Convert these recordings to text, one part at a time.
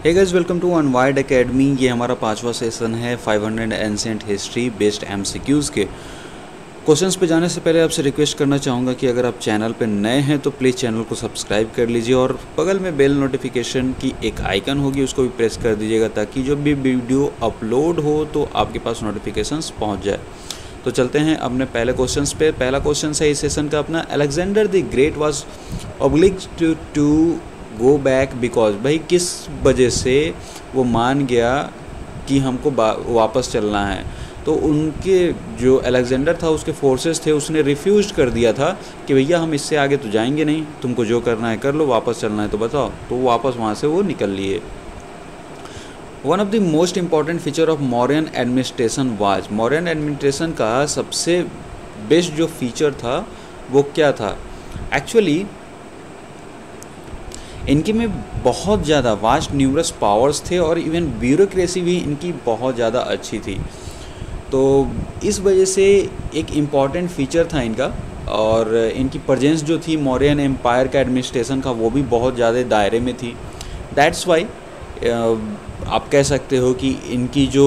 Hey guys, welcome to unwired academy. ये हमारा 5वां सेशन है 500 एंशिएंट हिस्ट्री बेस्ड एमसीक्यूज़ के। क्वेश्चंस पे जाने से पहले आपसे रिक्वेस्ट करना चाहूँगा कि अगर आप चैनल पे नए हैं तो प्लीज़ चैनल को सब्सक्राइब कर लीजिए और बगल में बेल नोटिफिकेशन की एक आइकन होगी, उसको भी प्रेस कर दीजिएगा ताकि जब भी वीडियो अपलोड हो तो आपके पास नोटिफिकेशंस पहुँच जाए। तो चलते हैं अपने पहले क्वेश्चंस पे। पहला क्वेश्चन है इस सेशन का अपना, Alexander the great was obliged to go back because, भाई किस वजह से वो मान गया कि हमको वापस चलना है। तो उनके जो अलेक्जेंडर था उसके फोर्सेस थे, उसने रिफ्यूज कर दिया था कि भैया हम इससे आगे तो जाएंगे नहीं, तुमको जो करना है कर लो, वापस चलना है तो बताओ। तो वापस वहाँ से वो निकल लिए। One of the most important feature of Mauryan administration was, Mauryan administration का सबसे बेस्ट जो फीचर था वो क्या था? एक्चुअली इनके में बहुत ज़्यादा वास्ट न्यूमरस पावर्स थे और इवन ब्यूरोक्रेसी भी इनकी बहुत ज़्यादा अच्छी थी। तो इस वजह से एक इम्पॉर्टेंट फीचर था इनका, और इनकी प्रेजेंस जो थी मौर्यन एम्पायर का एडमिनिस्ट्रेशन का वो भी बहुत ज़्यादा दायरे में थी। दैट्स वाई आप कह सकते हो कि इनकी जो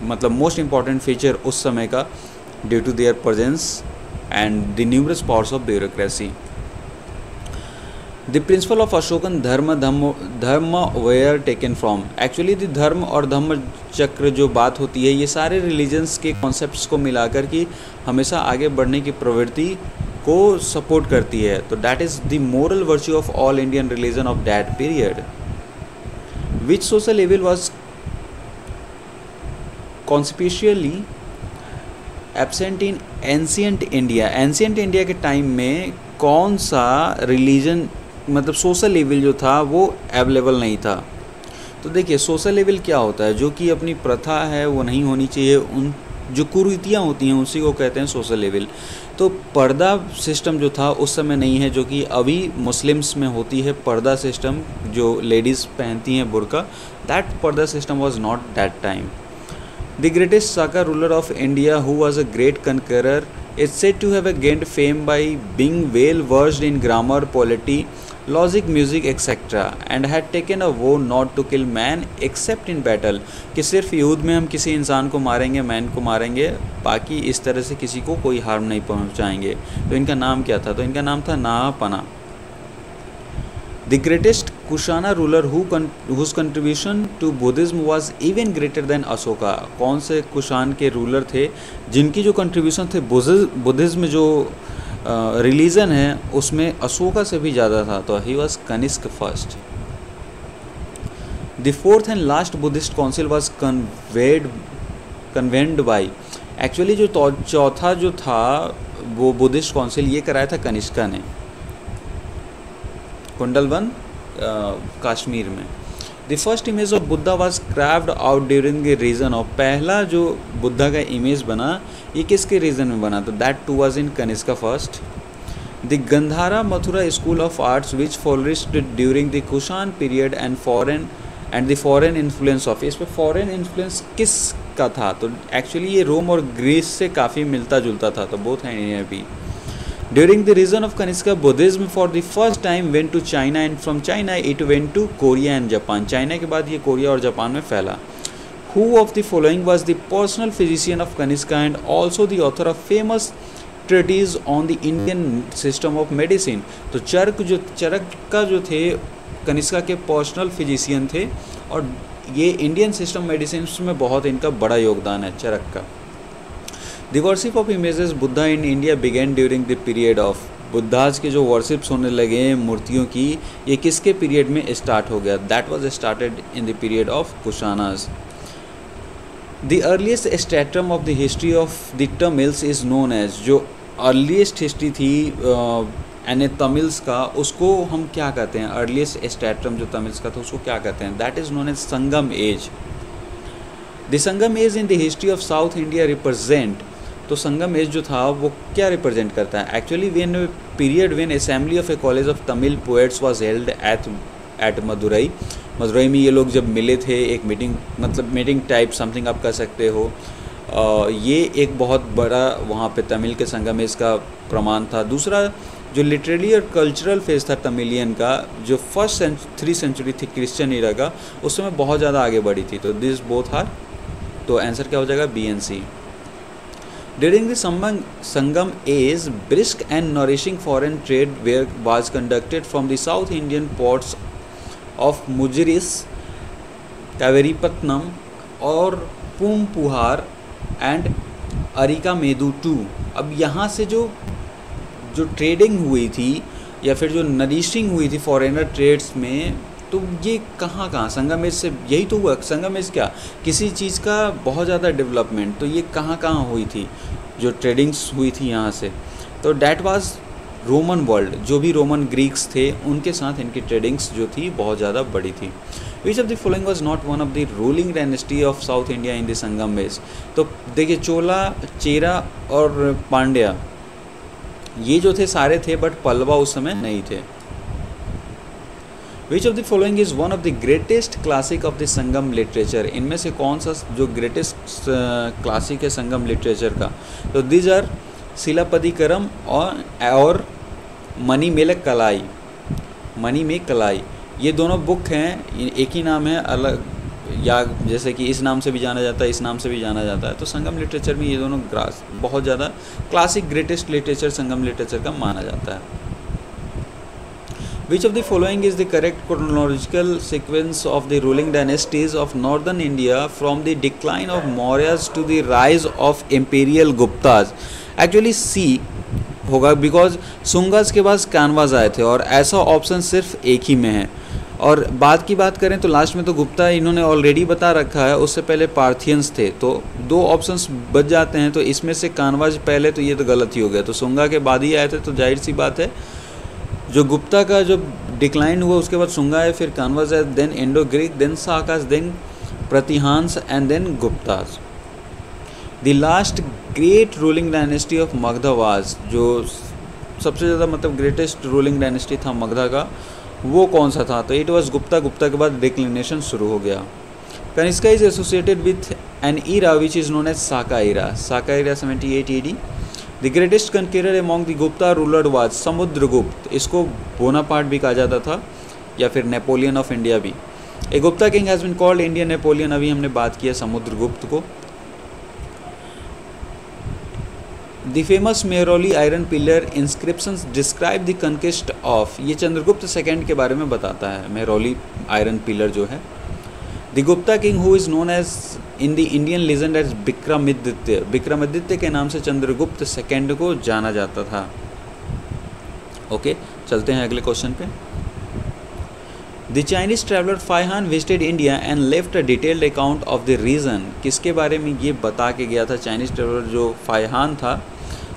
मतलब मोस्ट इम्पॉर्टेंट फीचर उस समय का, due to their presence and the numerous powers of bureaucracy. The principal of Ashokan dharma were taken from, actually the dharma और धम्म चक्र जो बात होती है ये सारे रिलीजन्स के कॉन्सेप्ट्स को मिलाकर कि हमेशा आगे बढ़ने की प्रवृत्ति को सपोर्ट करती है। तो that is the moral virtue of all Indian religion of that period. Which social evil was conspicuously absent in ancient India, ancient India के टाइम में कौन सा रिलीजन मतलब सोशल लेवल जो था वो अवेलेबल नहीं था? तो देखिए सोशल लेवल क्या होता है, जो कि अपनी प्रथा है वो नहीं होनी चाहिए, उन जो कुरीतियाँ होती हैं उसी को कहते हैं सोशल लेवल। तो पर्दा सिस्टम जो था उस समय नहीं है, जो कि अभी मुस्लिम्स में होती है पर्दा सिस्टम, जो लेडीज़ पहनती हैं बुर्का, that purdah system was not that time. The greatest Saka ruler of India who was a great conqueror is said to have gained fame by being well versed in grammar, polity, logic, music, etc. and had taken a vow not to kill man except in battle, कि सिर्फ युद्ध में हम किसी इंसान को मारेंगे, man को मारेंगे, बाकी इस तरह से किसी को कोई हार्म नहीं पहुंचाएंगे। तो इनका नाम क्या था? तो इनका नाम था Nahapana. The greatest Kushana ruler whose contribution to Buddhism was even greater than Ashoka, कौन से कुशान के रूलर थे जिनकी जो कंट्रीब्यूशन थे बुद्धिज़्म जो रिलीजन है उसमें अशोका से भी ज़्यादा था? तो ही was Kanishka first. The fourth and last Buddhist council was convened by, actually जो चौथा जो था वो बुद्धिस्ट काउंसिल ये कराया था कनिष्का ने, कुंडलवन कश्मीर में। The first image of Buddha was crafted out during the region of, पहला जो बुद्धा का इमेज बना ये किसके रीजन में बना? तो that too was in Kanishka first. The Gandhara Mathura school of arts which flourished during the Kushan period and the foreign influence of, इस पर फॉरेन इन्फ्लुएंस किस का था? तो एक्चुअली ये रोम और ग्रीस से काफ़ी मिलता जुलता था, तो बोथ हैं ये भी। During the reign of Kanishka, Buddhism for the first time went to China and from China it went to Korea and Japan. China के बाद ये कोरिया और जापान में फैला। Who of the following was the personal physician of Kanishka and also the author of famous treatise on the Indian system of medicine? तो चरक का जो थे कनिष्का के पर्सनल फिजिशियन थे और ये इंडियन सिस्टम मेडिसिन में बहुत इनका बड़ा योगदान है चरक का। The worship of images Buddha in India began during the period of, Buddha's के जो वर्शिप्स होने लगे मूर्तियों की ये किसके पीरियड में स्टार्ट हो गया? That was started in the period of Kushanas. The earliest stratum of the history of the Tamils is known as, जो अर्लीस्ट हिस्ट्री थी यानी तमिल्स का उसको हम क्या कहते हैं? अर्लीस्ट स्ट्रैटम जो तमिल्स का था उसको क्या कहते हैं? That is known as Sangam age. The Sangam age in the history of South India represent, तो संगम एज जो था वो क्या रिप्रेजेंट करता है? Actually when period when assembly of A college of Tamil poets was held at Madurai, Madurai में ये लोग जब मिले थे, एक मीटिंग मतलब मीटिंग टाइप समथिंग आप कह सकते हो, ये एक बहुत बड़ा वहाँ पे तमिल के संगम एज का प्रमाण था। दूसरा जो लिटरेरी और कल्चरल फेज था तमिलियन का, जो फर्स्ट 3 सेंचुरी थी क्रिश्चियन ईरा का, उस समय बहुत ज़्यादा आगे बढ़ी थी। तो दिस बोथ आर, तो आंसर क्या हो जाएगा, B and C. During the Sangam age brisk and nourishing foreign trade were was conducted from the south Indian ports of Muziris, Kaveripattinam और पूमपुहार एंड अरिकामेदु टू। अब यहाँ से जो ट्रेडिंग हुई थी या फिर जो नरिशिंग हुई थी फॉरेनर ट्रेड्स में, तो ये कहाँ संगम एज से यही तो हुआ। संगम एज क्या, किसी चीज़ का बहुत ज़्यादा डेवलपमेंट, तो ये कहाँ हुई थी, जो ट्रेडिंग्स हुई थी यहाँ से, तो डैट वाज रोमन वर्ल्ड। जो भी रोमन ग्रीक्स थे उनके साथ इनकी ट्रेडिंग्स जो थी बहुत ज़्यादा बड़ी थी। Which of the following was not one of the ruling dynasty of South India in the Sangam age. तो देखिए चोला, चेरा और पांड्या ये जो थे सारे थे, बट पल्लवा उस समय नहीं थे। Which of the following is one of the greatest classic of the Sangam literature. इनमें से कौन सा जो ग्रेटेस्ट क्लासिक है संगम लिटरेचर का, तो दीज आर शिलापतिकरम और मणिमेलक कलाई। मणिमेक कलाई ये दोनों बुक हैं, एक ही नाम है, अलग या जैसे कि इस नाम से भी जाना जाता है, इस नाम से भी जाना जाता है। तो संगम लिटरेचर में ये दोनों बहुत ज़्यादा क्लासिक ग्रेटेस्ट लिटरेचर संगम लिटरेचर का माना जाता है। Which of the following is the correct chronological sequence of the ruling dynasties of northern India from the decline of Mauryas to the rise of imperial Guptas? Actually C होगा, because सुंगास के बाद कानवाज आए थे और ऐसा ऑप्शन सिर्फ एक ही में है। और बाद की बात करें तो लास्ट में तो गुप्ता इन्होंने ऑलरेडी बता रखा है, उससे पहले पार्थियंस थे, तो 2 ऑप्शंस बच जाते हैं। तो इसमें से कानवाज पहले, तो ये तो गलत ही हो गया, तो सुंगा के बाद ही आए थे, तो जाहिर सी बात है जो गुप्ता का जो डिक्लाइन हुआ उसके बाद सुंगा है, फिर कानवाज है, then Indo Greek, then Sakas, then Pratiharas and then Guptas. The last great ruling dynasty of Magadha was, जो सबसे ज़्यादा मतलब ग्रेटेस्ट रूलिंग डायनेस्टी था मगधा का, वो कौन सा था, तो इट वाज गुप्ता। गुप्ता के बाद डिक्लिनेशन शुरू हो गया। Kanishka is associated with an era which is known as Saka era. Saka era 78 AD। The greatest conqueror among the Gupta ruler was Samudragupta. इसको बोनापार्ट भी कहा जाता था या फिर नेपोलियन ऑफ इंडिया भी। A Gupta king has been called Indian Napoleon, अभी हमने बात किया समुद्रगुप्त को। The famous Mehrauli iron pillar inscriptions describe the conquest of, ये चंद्रगुप्त सेकेंड के बारे में बताता है, मेहरौली आयरन पिलर जो है। The Gupta king who is known as in the Indian legend as Vikramaditya. Vikramaditya के नाम से चंद्रगुप्त सेकेंड को जाना जाता था। ओके, चलते हैं अगले क्वेश्चन पे। The Chinese traveller Fahien visited India and left a detailed account of the region. किसके बारे में ये बता के गया था चाइनीज ट्रैवलर जो फाइहान था,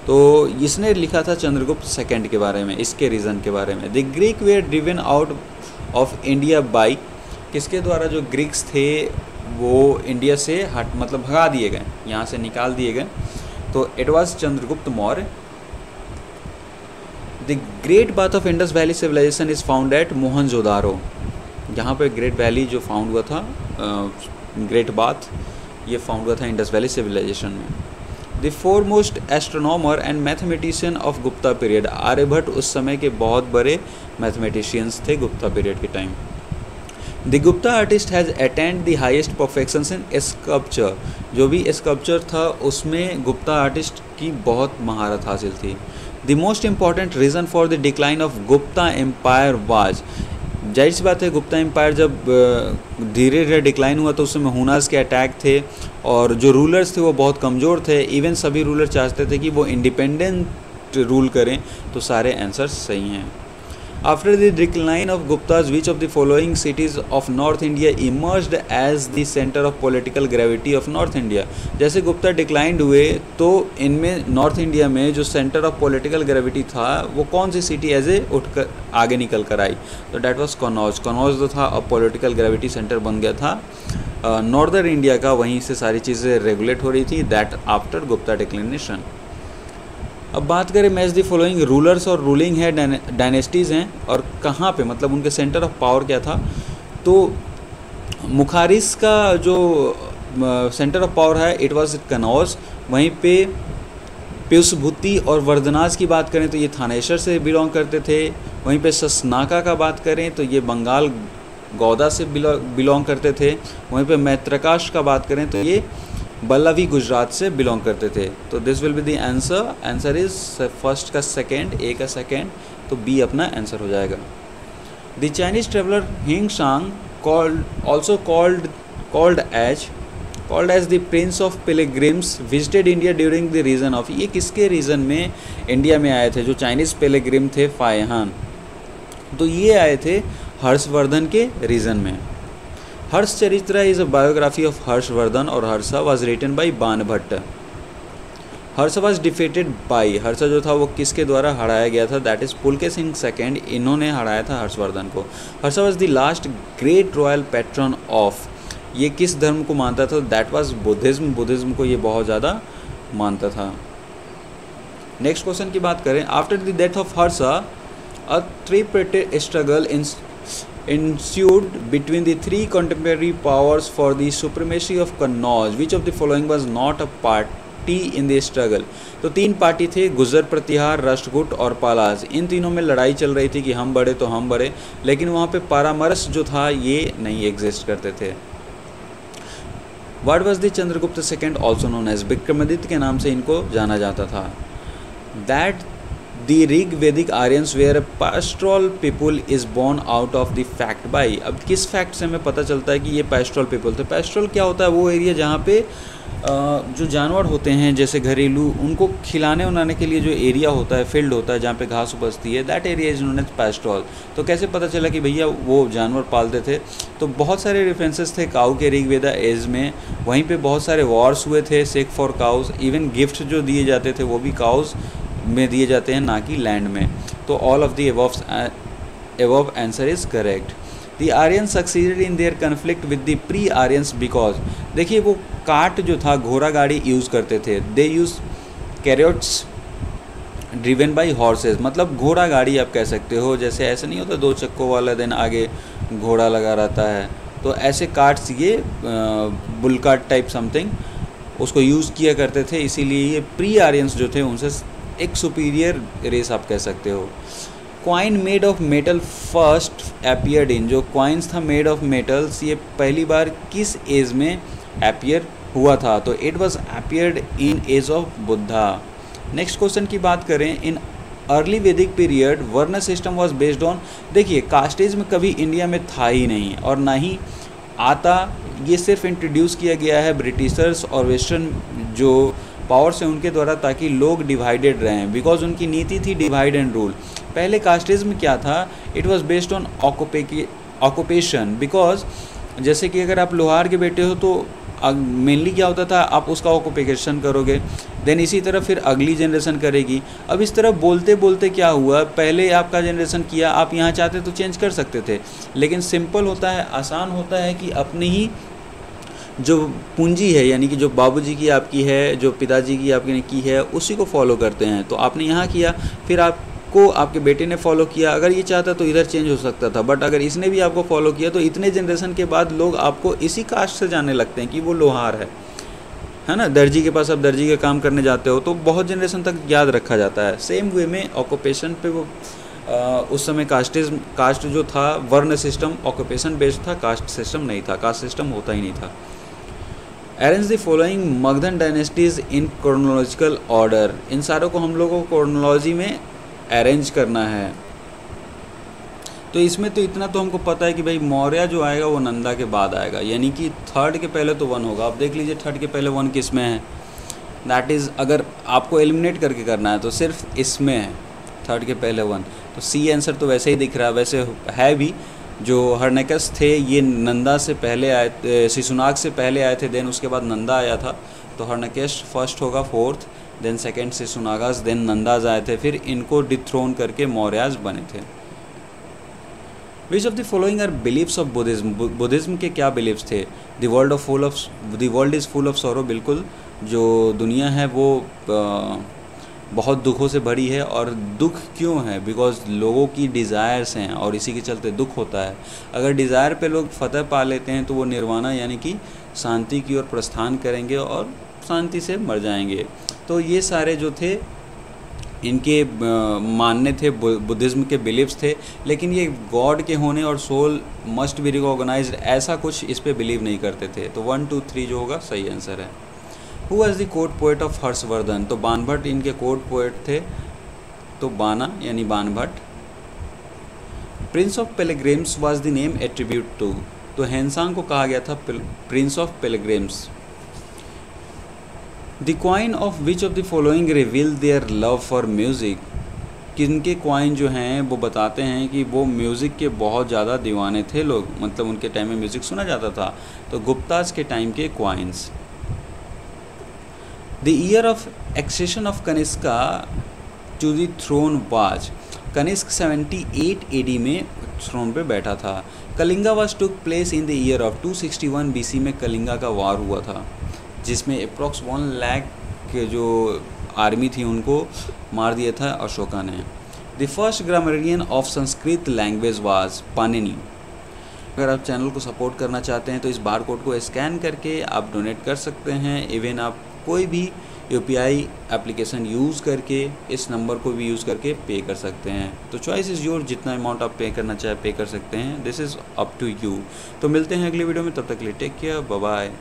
तो इसने लिखा था चंद्रगुप्त सेकेंड के बारे में, इसके रीज़न के बारे में। The Greek were driven out of India by, किसके द्वारा जो ग्रीक्स थे वो इंडिया से मतलब भगा दिए गए, यहाँ से निकाल दिए गए, तो it was Chandragupta Maurya. The great bath of Indus valley civilisation is found at Mohenjodaro. यहाँ पे ग्रेट वैली जो फाउंड हुआ था, ग्रेट बाथ, ये फाउंड हुआ था इंडस वैली सिविलाइजेशन में। The foremost astronomer and mathematician of Gupta period, Aryabhata उस समय के बहुत बड़े मैथमेटिशियंस थे गुप्ता पीरियड के time. The Gupta artist has attend the highest perfections in sculpture. जो भी स्कल्पचर था उसमें गुप्ता आर्टिस्ट की बहुत महारत हासिल थी। The most important reason for the decline of Gupta empire was, जाहिर सी बात है गुप्ता एम्पायर जब धीरे धीरे डिक्लाइन हुआ तो उस समय हुनास के अटैक थे और जो रूलर्स थे वो बहुत कमज़ोर थे। इवन सभी रूलर चाहते थे कि वो इंडिपेंडेंट रूल करें, तो सारे आंसर्स सही हैं। After the decline of Guptas which of the following cities of North India emerged as the centre of political gravity of North India. जैसे गुप्ता डिक्लाइंड हुए तो इनमें नॉर्थ इंडिया में जो सेंटर ऑफ पॉलिटिकल ग्रेविटी था वो कौन सी सिटी एज ए उठकर आगे निकल कर आई, तो डैट वाज कनौज। कनौज जो था अब पॉलिटिकल ग्रेविटी सेंटर बन गया था नॉर्दर्न इंडिया का, वहीं से सारी चीज़ें रेगुलेट हो रही थी, दैट आफ्टर गुप्ता डिक्लिनेशन। अब बात करें मैच द फॉलोइंग रूलर्स और रूलिंग है डायनेस्टीज़ हैं और कहाँ पे, मतलब उनके सेंटर ऑफ पावर क्या था, तो मुखारिस का जो सेंटर ऑफ पावर है इट वाज कनौज, वहीं पे पीयूषभूति और वर्धनाज की बात करें तो ये थानेश्वर से बिलोंग करते थे। वहीं पे ससनाका का बात करें तो ये बंगाल गौदा से बिलोंग करते थे। वहीं पे मैत्रकाश का बात करें तो ये बल्लवी गुजरात से बिलोंग करते थे। तो this will be the answer. Answer is first का सेकेंड, ए का सेकेंड, तो बी अपना आंसर हो जाएगा। द चाइनीज ट्रेवलर हिंग सांग also called as the Prince of Pilgrims visited India during the reign of, ये किसके रीजन में इंडिया में आए थे? जो चाइनीज़ पिलग्रिम थे फायहान, तो ये आए थे हर्षवर्धन के रीजन में। Harshacharita is a biography of Harshavardhan और Harsha was written by Banabhatta. Harsha was defeated by, Harsha जो था वो किसके द्वारा हराया गया था? दैट इज़ पुलकेशिन सेकेंड, इन्होंने हराया था हर्षवर्धन को। Harsha was the last great royal pattern of, ये किस धर्म को मानता था? दैट वाज बुद्धिज्म, बुद्धिज्म को ये बहुत ज़्यादा मानता था। नेक्स्ट क्वेश्चन की बात करें, after the death of Harsha a tripartite struggle ensued between the three contemporary powers for the supremacy of Kannauj. Which of the following was not a party in the struggle? तो तीन party थे, गुजर प्रतिहार, राष्ट्रकूट और पालाज। इन तीनों में लड़ाई चल रही थी कि हम बड़े तो हम बड़े, लेकिन वहाँ पे परामर्श जो था ये नहीं एग्जिस्ट करते थे। What was the Chandragupta second also known as, Vikramaditya के नाम से इनको जाना जाता था। That The Rig Vedic Aryans were a pastoral people is born out of the fact by, अब किस फैक्ट से हमें पता चलता है कि ये pastoral people थे? pastoral क्या होता है? वो एरिया जहाँ पे जो जानवर होते हैं जैसे घरेलू, उनको खिलाने उलाने के लिए जो एरिया होता है, फील्ड होता है जहाँ पे घास उपजती है, that area is known as pastoral। तो कैसे पता चला कि भैया वो जानवर पालते थे? तो बहुत सारे रेफरेंसेस थे काऊ के ऋग वेदा एज में, वहीं पे बहुत सारे वॉर्स हुए थे, सेक फॉर काउज, इवन गिफ्ट जो दिए जाते थे वो भी काउज में दिए जाते हैं, ना कि लैंड में। तो all of the above answer is correct. The Aryan succeeded in their conflict with the pre Aryans because, देखिए वो कार्ट जो था, घोड़ा गाड़ी यूज़ करते थे, they use chariots driven by horses, मतलब घोड़ा गाड़ी आप कह सकते हो। जैसे ऐसे नहीं होता दो चक्कों वाला, देन आगे घोड़ा लगा रहता है, तो ऐसे कार्ट्स ये बुल कार्ट टाइप समथिंग उसको यूज़ किया करते थे। इसीलिए ये प्री आर्यंस जो थे उनसे एक सुपीरियर रेस आप कह सकते हो। Coin made of metal first appeared in, जो क्वाइंस था मेड ऑफ मेटल्स, ये पहली बार किस एज में अपीयर हुआ था? तो it was appeared in age of Buddha. Next question की बात करें, in early Vedic period varna system was based on, देखिए कास्टिज्म कभी इंडिया में था ही नहीं और ना ही आता, ये सिर्फ इंट्रोड्यूस किया गया है ब्रिटिशर्स और वेस्टर्न जो पावर्स हैं उनके द्वारा, ताकि लोग डिवाइडेड रहें, बिकॉज उनकी नीति थी डिवाइड एंड रूल। पहले कास्टिज्म क्या था? It was based on occupation, because जैसे कि अगर आप लोहार के बेटे हो तो मेनली क्या होता था, आप उसका ऑक्यूपेशन करोगे, देन इसी तरह फिर अगली जनरेशन करेगी। अब इस तरह बोलते बोलते क्या हुआ, पहले आपका जनरेशन किया, आप यहाँ चाहते तो चेंज कर सकते थे, लेकिन सिंपल होता है, आसान होता है कि अपनी ही जो पूंजी है, यानी कि जो बाबूजी की आपकी है, जो पिताजी की आपने की है, उसी को फॉलो करते हैं। तो आपने यहाँ किया, फिर आपको आपके बेटे ने फॉलो किया, अगर ये चाहता तो इधर चेंज हो सकता था, बट अगर इसने भी आपको फॉलो किया तो इतने जनरेशन के बाद लोग आपको इसी कास्ट से जानने लगते हैं कि वो लोहार है ना। दर्जी के पास आप दर्जी का काम करने जाते हो तो बहुत जनरेशन तक याद रखा जाता है। सेम वे में ऑक्यूपेशन पे वो उस समय कास्ट जो था, वर्ण सिस्टम ऑक्यूपेशन बेस्ड था, कास्ट सिस्टम नहीं था, कास्ट सिस्टम होता ही नहीं था। Arrange the following Magadhan dynasties in chronological order, इन सारों को हम लोगों को क्रोनोलॉजी में अरेंज करना है। तो इसमें तो इतना तो हमको पता है कि भाई मौर्य जो आएगा वो नंदा के बाद आएगा, यानी कि थर्ड के पहले तो वन होगा। आप देख लीजिए थर्ड के पहले वन किस में है, दैट इज़ अगर आपको एलिमिनेट करके करना है तो सिर्फ इसमें है, थर्ड के पहले वन। तो सी आंसर तो वैसे ही दिख रहा है, वैसे है भी। जो हर्नेकस थे ये नंदा से पहले आए, शिशुनाग से पहले आए थे, देन उसके बाद नंदा आया था। तो हर्नेकस फर्स्ट होगा, fourth, then second Shishunagas, then Nandas आए थे, फिर इनको डिथ्रोन करके मौर्याज बने थे। Which of the following are beliefs of Buddhism, Buddhism के क्या बिलीव्स थे? The world is full of sorrow, बिल्कुल जो दुनिया है वो बहुत दुखों से भरी है। और दुख क्यों है? बिकॉज लोगों की डिज़ायर्स हैं और इसी के चलते दुख होता है। अगर डिज़ायर पे लोग फतह पा लेते हैं तो वो निर्वाणा यानी कि शांति की ओर प्रस्थान करेंगे और शांति से मर जाएंगे। तो ये सारे जो थे इनके मानने थे, बुद्धिज़्म के बिलीव्स थे, लेकिन ये गॉड के होने और सोल मस्ट बी रिकॉग्नाइज्ड ऐसा कुछ इस पे बिलीव नहीं करते थे। तो 1 2 3 जो होगा सही आंसर है। Who was the court poet of Harshavardhana? तो बाणभट्ट इनके कोर्ट पोएट थे, तो बाना यानी Banabhatta. Prince of pilgrims was the name attribute to? तो हेनसांग को कहा गया था prince of pilgrims. The coin of which of the following reveal their love for music? किनके क्वाइन जो हैं वो बताते हैं कि वो म्यूज़िक के बहुत ज़्यादा दीवाने थे लोग, मतलब उनके टाइम में म्यूज़िक सुना जाता था। तो गुप्ताज के टाइम के coins. The year of accession of Kanishka to the throne was? Kanishka 78 AD में थ्रोन पे बैठा था। Kalinga was took place in the year of 261 BC में कलिंगा का वार हुआ था, जिसमें अप्रॉक्स 1 लाख के जो आर्मी थी उनको मार दिया था अशोका ने। The first grammarian of Sanskrit language was Panini. अगर आप चैनल को सपोर्ट करना चाहते हैं तो इस बार कोड को स्कैन करके आप डोनेट कर सकते हैं। इवन आप कोई भी UPI एप्लीकेशन यूज़ करके इस नंबर को भी यूज़ करके पे कर सकते हैं। तो चॉइस इज़ योर, जितना अमाउंट आप पे करना चाहे पे कर सकते हैं। This is up to you. तो मिलते हैं अगली वीडियो में, तब तक के लिए टेक केयर, बाय बाय।